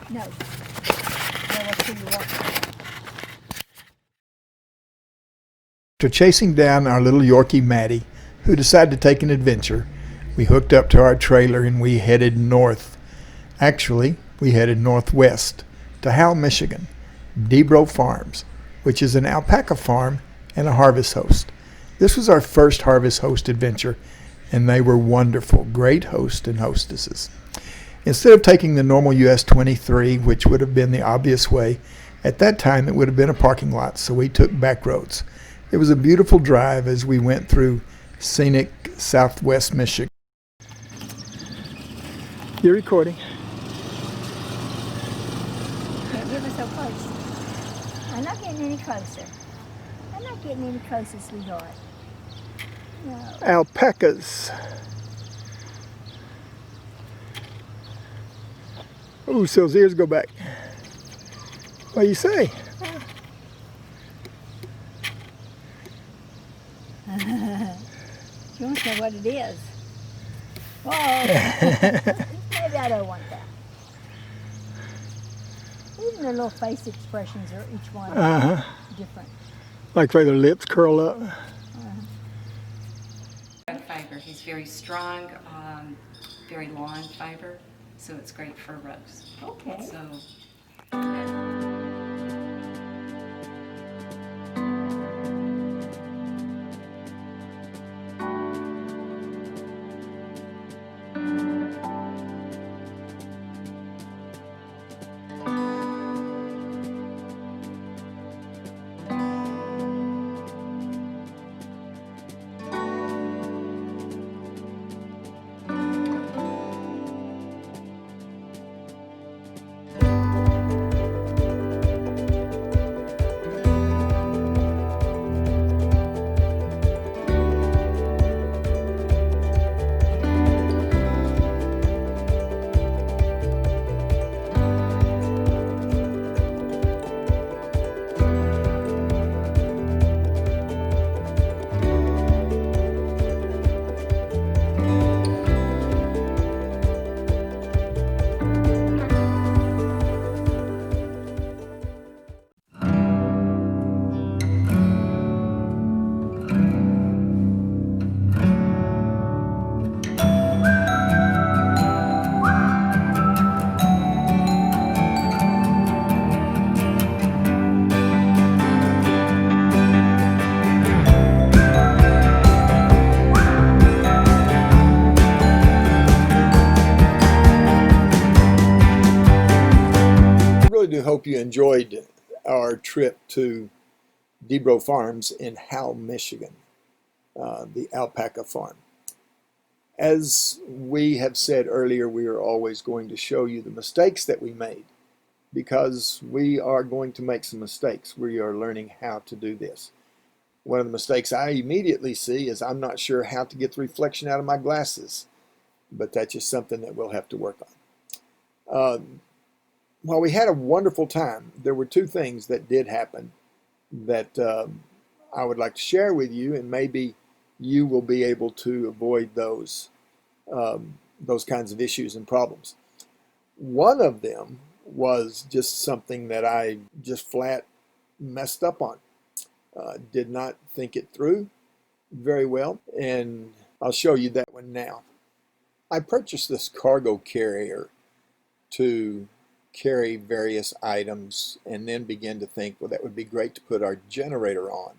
No. No, let's see you walk. After chasing down our little Yorkie Maddie, who decided to take an adventure, we hooked up to our trailer and we headed north. Actually, we headed northwest to Howell, Michigan, Debro Farms, which is an alpaca farm and a harvest host. This was our first harvest host adventure, and they were wonderful, great hosts and hostesses. Instead of taking the normal US 23, which would have been the obvious way, at that time it would have been a parking lot, so we took back roads. It was a beautiful drive as we went through scenic southwest Michigan. You're recording. Can't get me so close. I'm not getting any closer. I'm not getting any closer, sweetheart. No. Alpacas. Ooh, so his ears go back. What do you say? She wants to know what it is. Whoa. Maybe I don't want that. Even their little face expressions are each one different. Like where their lips curl up. Fiber. He's very strong, very long fiber, so it's great for roast. Okay. So. Really do hope you enjoyed our trip to Debro Farms in Howell, Michigan, the alpaca farm. As we have said earlier, we are always going to show you the mistakes that we made because we are going to make some mistakes. We are learning how to do this. One of the mistakes I immediately see is I'm not sure how to get the reflection out of my glasses, but that's just something that we'll have to work on. While we had a wonderful time, there were two things that did happen that I would like to share with you, and maybe you will be able to avoid those kinds of issues and problems. One of them was just something that I just flat messed up on. Did not think it through very well, and I'll show you that one now. I purchased this cargo carrier to carry various items and then begin to think, well, that would be great to put our generator on.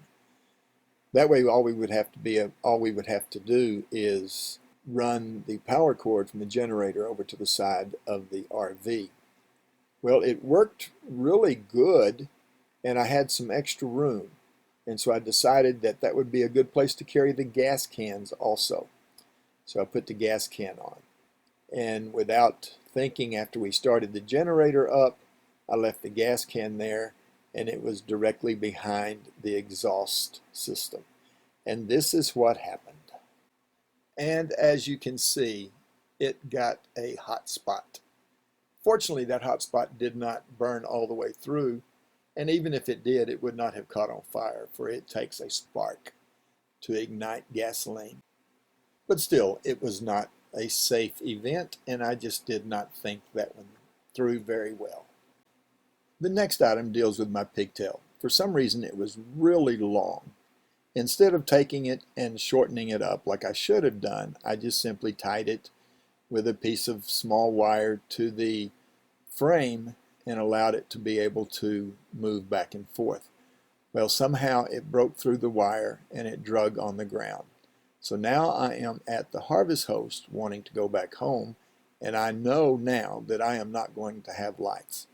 That way all we would have to do is run the power cord from the generator over to the side of the RV. Well, it worked really good, and I had some extra room, and so I decided that that would be a good place to carry the gas cans also. So I put the gas can on, and without thinking, after we started the generator up, I left the gas can there, and it was directly behind the exhaust system. And this is what happened. And as you can see, it got a hot spot. Fortunately, that hot spot did not burn all the way through, and even if it did, it would not have caught on fire, for it takes a spark to ignite gasoline. But still, it was not a safe event, and I just did not think that one through very well. The next item deals with my pigtail. For some reason it was really long. Instead of taking it and shortening it up like I should have done, I just simply tied it with a piece of small wire to the frame and allowed it to be able to move back and forth. Well, somehow it broke through the wire and it drug on the ground. So now I am at the harvest host wanting to go back home, and I know now that I am not going to have lights.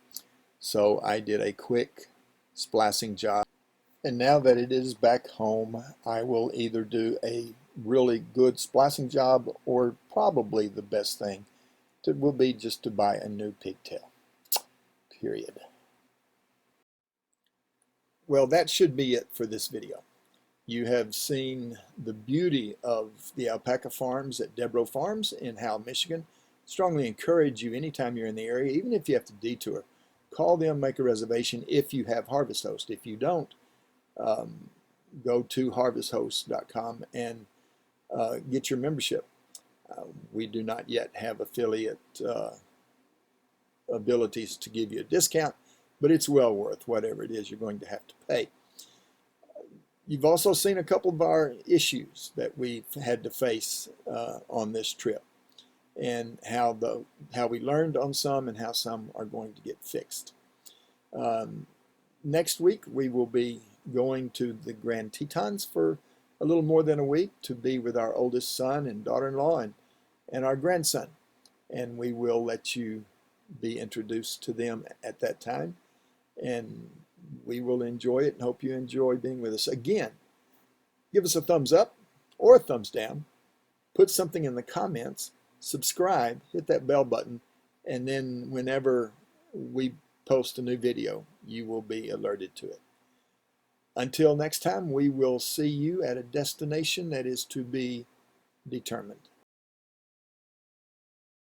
So I did a quick splicing job, and now that it is back home, I will either do a really good splicing job, or probably the best thing will be just to buy a new pigtail, period. Well, that should be it for this video. You have seen the beauty of the alpaca farms at Debro Farms in Howell, Michigan. Strongly encourage you anytime you're in the area, even if you have to detour, call them, make a reservation if you have Harvest Host. If you don't, go to harvesthost.com and get your membership. We do not yet have affiliate abilities to give you a discount, but it's well worth whatever it is you're going to have to pay. You've also seen a couple of our issues that we've had to face on this trip, and how we learned on some and how some are going to get fixed. Next week we will be going to the Grand Tetons for a little more than a week to be with our oldest son and daughter-in-law and our grandson, and we will let you be introduced to them at that time, and we will enjoy it and hope you enjoy being with us. Again, give us a thumbs up or a thumbs down, put something in the comments, subscribe, hit that bell button, and then whenever we post a new video, you will be alerted to it. Until next time, we will see you at a destination that is to be determined.